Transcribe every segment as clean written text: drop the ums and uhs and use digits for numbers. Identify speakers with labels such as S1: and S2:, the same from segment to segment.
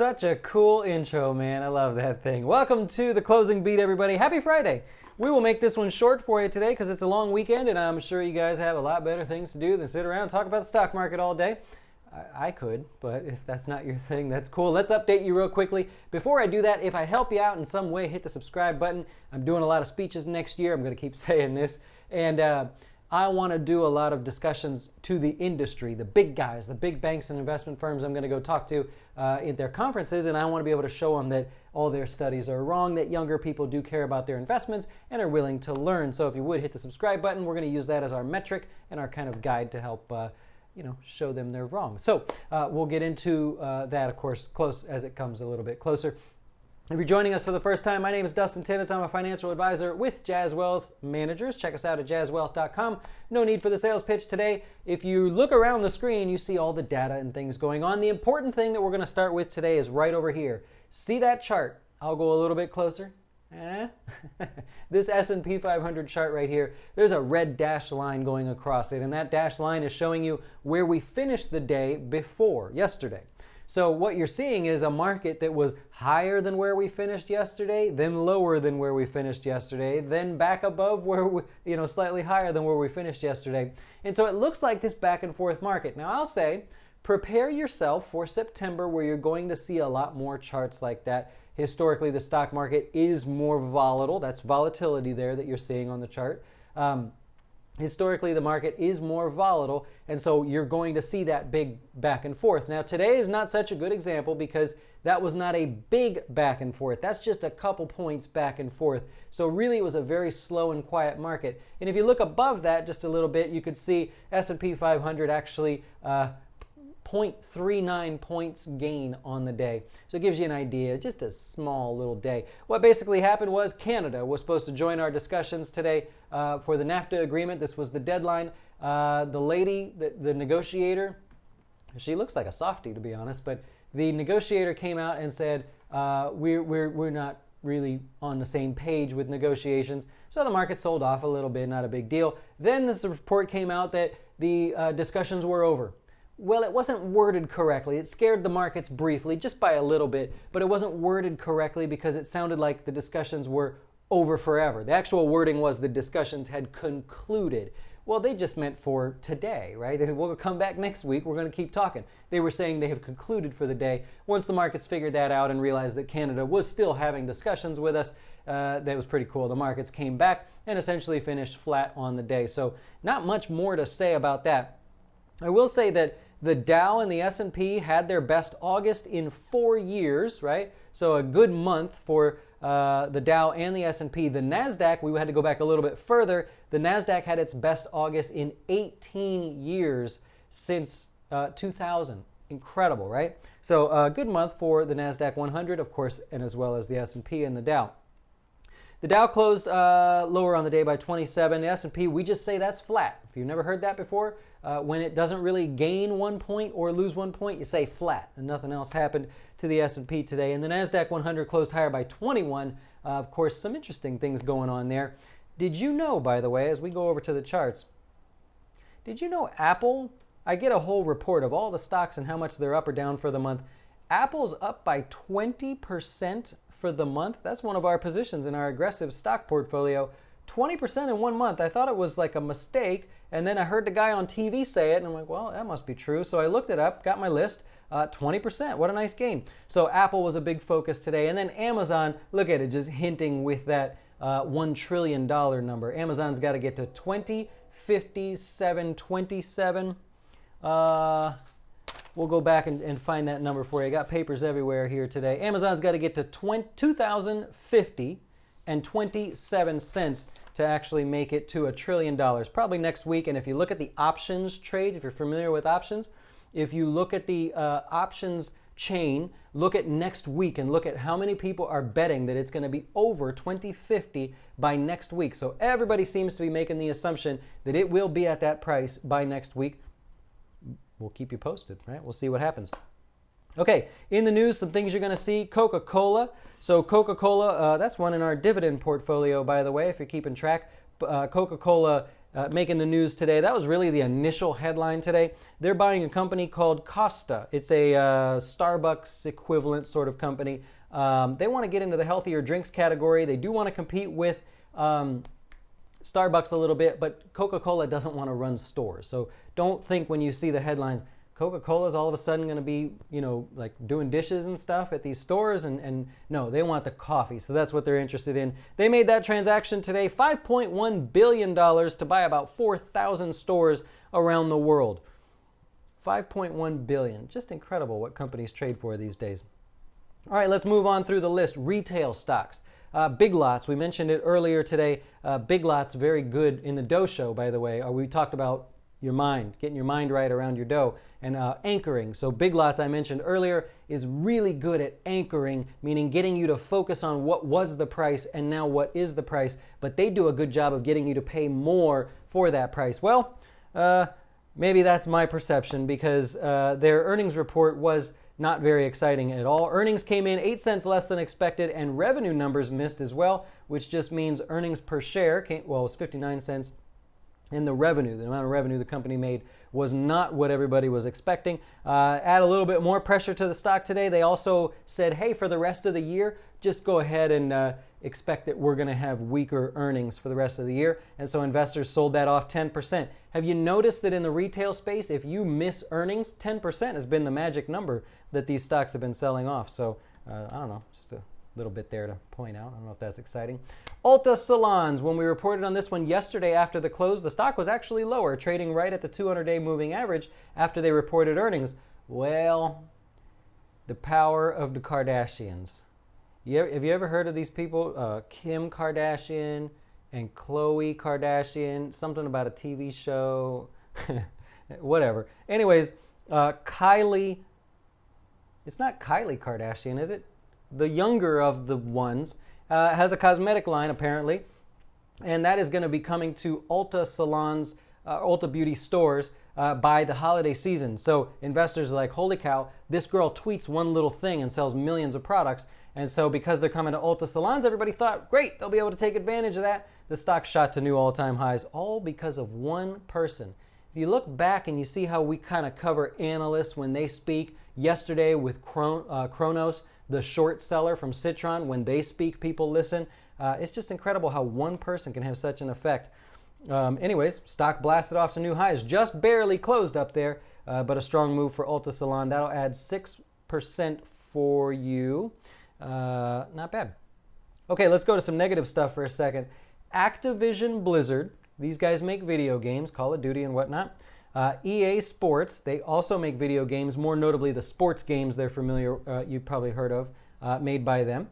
S1: Such a cool intro, man. I love that thing. Welcome to the closing beat, everybody. Happy Friday. We will make this one short for you today because it's a long weekend and I'm sure you guys have a lot better things to do than sit around and talk about the stock market all day. I could, but if that's not your thing, that's cool. Let's update you real quickly. Before I do that, if I help you out in some way, hit the subscribe button. I'm doing a lot of speeches next year. I'm going to keep saying this. And I want to do a lot of discussions to the industry, the big guys, the big banks and investment firms I'm going to go talk to at their conferences. And I want to be able to show them that all their studies are wrong, that younger people do care about their investments and are willing to learn. So if you would hit the subscribe button, we're going to use that as our metric and our kind of guide to help show them they're wrong. So we'll get into that, of course, close as it comes a little bit closer. If you're joining us for the first time, my name is Dustin Tibbetts. I'm a financial advisor with Jazz Wealth Managers. Check us out at jazzwealth.com. No need for the sales pitch today. If you look around the screen, you see all the data and things going on. The important thing that we're going to start with today is right over here. See that chart? I'll go a little bit closer. This S&P 500 chart right here, there's a red dashed line going across it, and that dashed line is showing you where we finished the day before, yesterday. So what you're seeing is a market that was higher than where we finished yesterday, then lower than where we finished yesterday, then back above where we, slightly higher than where we finished yesterday. And so it looks like this back and forth market. Now I'll say, prepare yourself for September where you're going to see a lot more charts like that. Historically, the stock market is more volatile. That's volatility there that you're seeing on the chart. Historically, the market is more volatile, and so you're going to see that big back and forth. Now, today is not such a good example because that was not a big back and forth. That's just a couple points back and forth. So really, it was a very slow and quiet market. And if you look above that just a little bit, you could see S&P 500 actually 0.39 points gain on the day. So it gives you an idea, just a small little day. What basically happened was Canada was supposed to join our discussions today for the NAFTA agreement. This was the deadline. The lady, the negotiator, she looks like a softie to be honest, but the negotiator came out and said, we're not really on the same page with negotiations. So the market sold off a little bit, not a big deal. Then this report came out that the discussions were over. Well, it wasn't worded correctly. It scared the markets briefly, just by a little bit, but it wasn't worded correctly because it sounded like the discussions were over forever. The actual wording was the discussions had concluded. Well, they just meant for today, right? They said, we'll come back next week. We're going to keep talking. They were saying they have concluded for the day. Once the markets figured that out and realized that Canada was still having discussions with us, that was pretty cool. The markets came back and essentially finished flat on the day. So not much more to say about that. I will say that the Dow and the S&P had their best August in 4 years, right? So a good month for the Dow and the S&P. The Nasdaq, we had to go back a little bit further. The Nasdaq had its best August in 18 years since 2000. Incredible, right? So a good month for the Nasdaq 100, of course, and as well as the S&P and the Dow. The Dow closed lower on the day by 27. The S&P, we just say that's flat. If you've never heard that before, when it doesn't really gain 1 point or lose 1 point, you say flat, and nothing else happened to the S&P today. And the Nasdaq 100 closed higher by 21. Of course, some interesting things going on there. Did you know, by the way, as we go over to the charts, did you know Apple, I get a whole report of all the stocks and how much they're up or down for the month. Apple's up by 20% for the month. That's one of our positions in our aggressive stock portfolio. 20% in 1 month. I thought it was like a mistake, and then I heard the guy on TV say it, and I'm like, well, that must be true. So I looked it up, got my list. 20%. What a nice gain. So Apple was a big focus today. And then Amazon, look at it, just hinting with that $1 trillion number. Amazon's got to get to 2057. We'll go back and find that number for you. I got papers everywhere here today. Amazon's got to get to 2050 and 27 cents to actually make it to $1 trillion. Probably next week. And if you look at the options trades, if you're familiar with options, if you look at the options chain, look at next week and look at how many people are betting that it's going to be over 2050 by next week. So everybody seems to be making the assumption that it will be at that price by next week. We'll keep you posted, right? We'll see what happens. Okay, in the news, some things you're going to see. Coca-Cola. So Coca-Cola, that's one in our dividend portfolio, by the way, if you're keeping track. Coca-Cola making the news today. That was really the initial headline today. They're buying a company called Costa. It's a Starbucks equivalent sort of company. They want to get into the healthier drinks category. They do want to compete with Starbucks a little bit, but Coca-Cola doesn't want to run stores. So don't think when you see the headlines, Coca-Cola is all of a sudden going to be, like doing dishes and stuff at these stores. And no, they want the coffee. So that's what they're interested in. They made that transaction today, $5.1 billion to buy about 4,000 stores around the world. $5.1 billion. Just incredible what companies trade for these days. All right, let's move on through the list. Retail stocks. Big Lots, we mentioned it earlier today. Big Lots, very good in the dough show, by the way. We talked about your mind, getting your mind right around your dough, and anchoring. So Big Lots, I mentioned earlier, is really good at anchoring, meaning getting you to focus on what was the price and now what is the price. But they do a good job of getting you to pay more for that price. Well, maybe that's my perception, because their earnings report was not very exciting at all. Earnings came in 8 cents less than expected, and revenue numbers missed as well, which just means earnings per share it was 59 cents. And the revenue, the amount of revenue the company made, was not what everybody was expecting. Add a little bit more pressure to the stock today. They also said, hey, for the rest of the year, just go ahead and expect that we're going to have weaker earnings for the rest of the year. And so investors sold that off 10%. Have you noticed that in the retail space, if you miss earnings, 10% has been the magic number that these stocks have been selling off? So I don't know, just a little bit there to point out. I don't know if that's exciting. Ulta Salons, when we reported on this one yesterday after the close, the stock was actually lower, trading right at the 200-day moving average after they reported earnings. Well, the power of the Kardashians. Have you ever heard of these people? Kim Kardashian and Khloe Kardashian, something about a TV show, whatever. Anyways, Kylie, it's not Kylie Kardashian, is it? The younger of the ones, has a cosmetic line apparently, and that is going to be coming to Ulta Salons, Ulta Beauty stores by the holiday season. So investors are like, holy cow, this girl tweets one little thing and sells millions of products. And so because they're coming to Ulta Salons, everybody thought, great, they'll be able to take advantage of that. The stock shot to new all-time highs, all because of one person. If you look back and you see how we kind of cover analysts when they speak, yesterday with Kronos, the short seller from Citron, when they speak, people listen. It's just incredible how one person can have such an effect. Anyways, stock blasted off to new highs, just barely closed up there, but a strong move for Ulta Salon. That'll add 6% for you. Not bad. Okay, let's go to some negative stuff for a second. Activision Blizzard, these guys make video games, Call of Duty and whatnot. EA Sports, they also make video games, more notably the sports games they're familiar, you've probably heard of, made by them.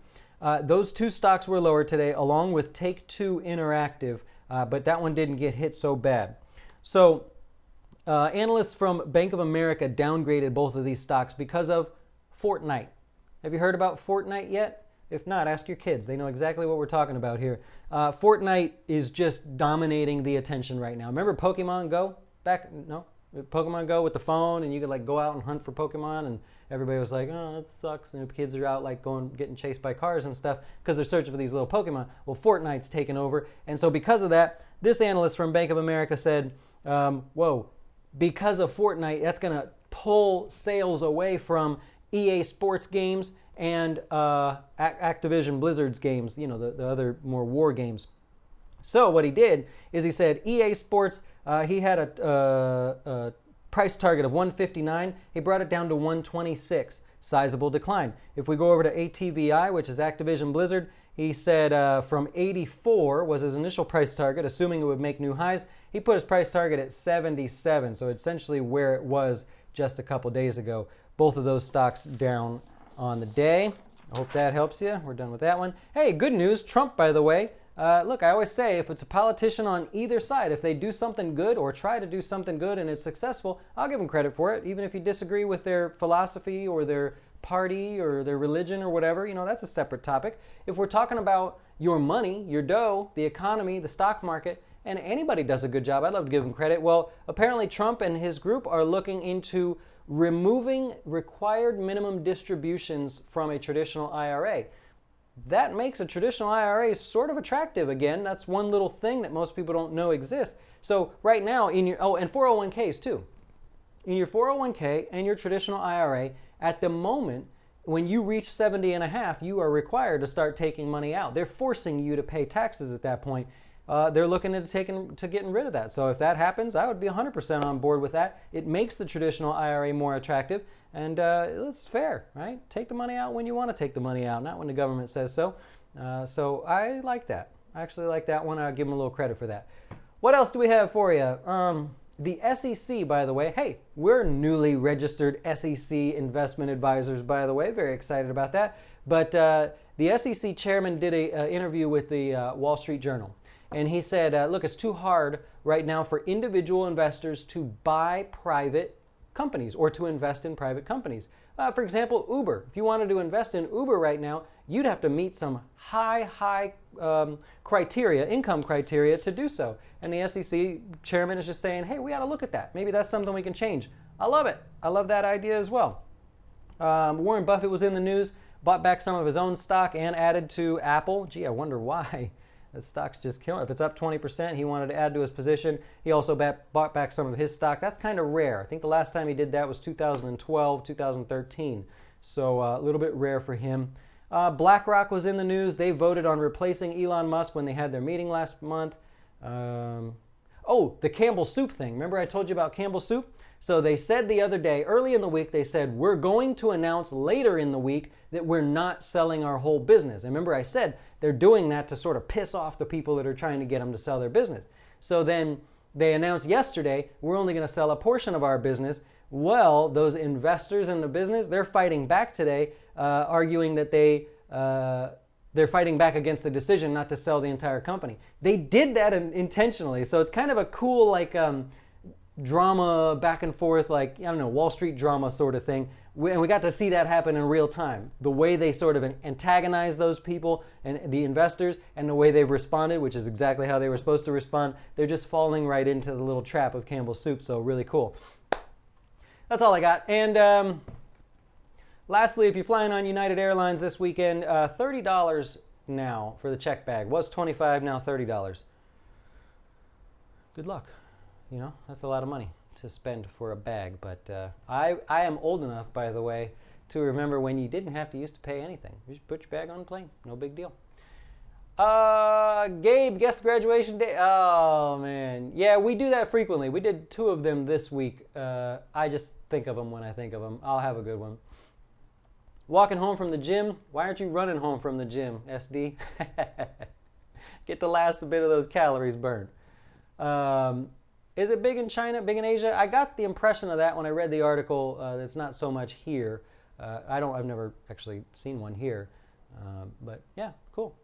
S1: Those two stocks were lower today, along with Take-Two Interactive, but that one didn't get hit so bad. So analysts from Bank of America downgraded both of these stocks because of Fortnite. Have you heard about Fortnite yet? If not, ask your kids. They know exactly what we're talking about here. Fortnite is just dominating the attention right now. Remember Pokemon Go? Pokemon Go with the phone, and you could like go out and hunt for Pokemon, and everybody was like, oh, that sucks. And the kids are out like getting chased by cars and stuff because they're searching for these little Pokemon. Well, Fortnite's taken over. And so because of that, this analyst from Bank of America said, whoa, because of Fortnite, that's going to pull sales away from EA Sports games and Activision Blizzard's games, the other more war games. So what he did is he said EA Sports, he had a price target of 159. He brought it down to 126. Sizable decline. If we go over to ATVI, which is Activision Blizzard, he said from 84 was his initial price target, assuming it would make new highs. He put his price target at 77, so essentially where it was just a couple days ago. Both of those stocks down on the day. I hope that helps you. We're done with that one. Hey, good news. Trump, by the way. Look, I always say if it's a politician on either side, if they do something good or try to do something good and it's successful, I'll give them credit for it. Even if you disagree with their philosophy or their party or their religion or whatever, that's a separate topic. If we're talking about your money, your dough, the economy, the stock market, and anybody does a good job, I'd love to give them credit. Well, apparently Trump and his group are looking into removing required minimum distributions from a traditional IRA. That makes a traditional IRA sort of attractive again. That's one little thing that most people don't know exists. So right now in your, and 401ks too. In your 401k and your traditional IRA, at the moment, when you reach 70 and a half, you are required to start taking money out. They're forcing you to pay taxes at that point. They're looking at getting rid of that. So if that happens, I would be 100% on board with that. It makes the traditional IRA more attractive, and it's fair, right? Take the money out when you want to take the money out, not when the government says so. So I like that. I actually like that one. I'll give them a little credit for that. What else do we have for you? The SEC, by the way, hey, we're newly registered SEC investment advisors, by the way. Very excited about that. But the SEC chairman did an interview with the Wall Street Journal. And he said, look, it's too hard right now for individual investors to buy private companies or to invest in private companies. For example, Uber. If you wanted to invest in Uber right now, you'd have to meet some high criteria, income criteria to do so. And the SEC chairman is just saying, hey, we ought to look at that. Maybe that's something we can change. I love it. I love that idea as well. Warren Buffett was in the news, bought back some of his own stock and added to Apple. Gee, I wonder why. The stock's just killing. If it's up 20%, he wanted to add to his position. He also bought back some of his stock. That's kind of rare. I think the last time he did that was 2012, 2013. So a little bit rare for him. BlackRock was in the news. They voted on replacing Elon Musk when they had their meeting last month. The Campbell Soup thing. Remember I told you about Campbell Soup? So they said the other day, early in the week, they said, we're going to announce later in the week that we're not selling our whole business. And remember I said they're doing that to sort of piss off the people that are trying to get them to sell their business. So then they announced yesterday, we're only going to sell a portion of our business. Well, those investors in the business, they're fighting back today, arguing that they're fighting back against the decision not to sell the entire company. They did that intentionally. So it's kind of a cool, like, drama back and forth, like, I don't know, Wall Street drama sort of thing. And we got to see that happen in real time. The way they sort of antagonize those people and the investors and the way they've responded, which is exactly how they were supposed to respond. They're just falling right into the little trap of Campbell Soup. So really cool. That's all I got. And lastly, if you're flying on United Airlines this weekend, $30 now for the check bag. Was $25, now $30. Good luck. You know, that's a lot of money to spend for a bag. But I am old enough, by the way, to remember when you didn't have to used to pay anything. You just put your bag on the plane. No big deal. Gabe, guest graduation day. Oh, man. Yeah, we do that frequently. We did 2 of them this week. I just think of them when I think of them. I'll have a good one. Walking home from the gym. Why aren't you running home from the gym, SD? Get the last bit of those calories burned. Is it big in China, big in Asia? I got the impression of that when I read the article. It's not so much here. I've never actually seen one here. But yeah, cool.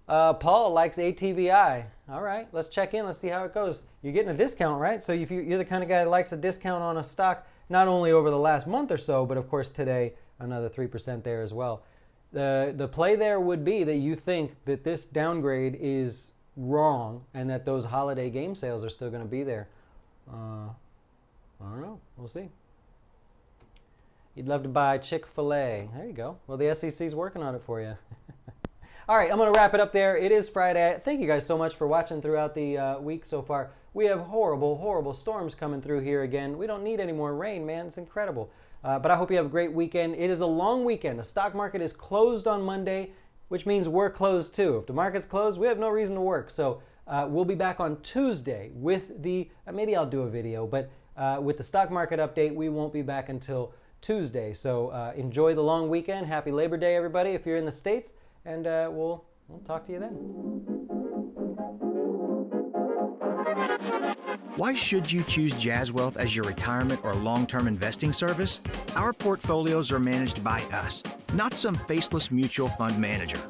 S1: Paul likes ATVI. All right, let's check in. Let's see how it goes. You're getting a discount, right? So if you're the kind of guy that likes a discount on a stock, not only over the last month or so, but of course today, another 3% there as well. The play there would be that you think that this downgrade is wrong and that those holiday game sales are still going to be there. I don't know. We'll see. You'd love to buy Chick-fil-A. There you go. Well, the SEC's working on it for you. All right, I'm going to wrap it up there. It is Friday. Thank you guys so much for watching throughout the week so far. We have horrible, horrible storms coming through here again. We don't need any more rain, man. It's incredible. But I hope you have a great weekend. It is a long weekend. The stock market is closed on Monday, which means we're closed too. If the market's closed, we have no reason to work. So we'll be back on Tuesday with the, maybe I'll do a video, but with the stock market update, we won't be back until Tuesday. So enjoy the long weekend. Happy Labor Day, everybody, if you're in the States. And we'll talk to you then.
S2: Why should you choose Jazz Wealth as your retirement or long-term investing service? Our portfolios are managed by us, not some faceless mutual fund manager.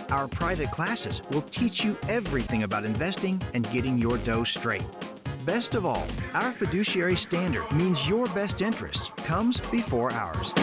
S2: Our private classes will teach you everything about investing and getting your dough straight. Best of all, our fiduciary standard means your best interest comes before ours.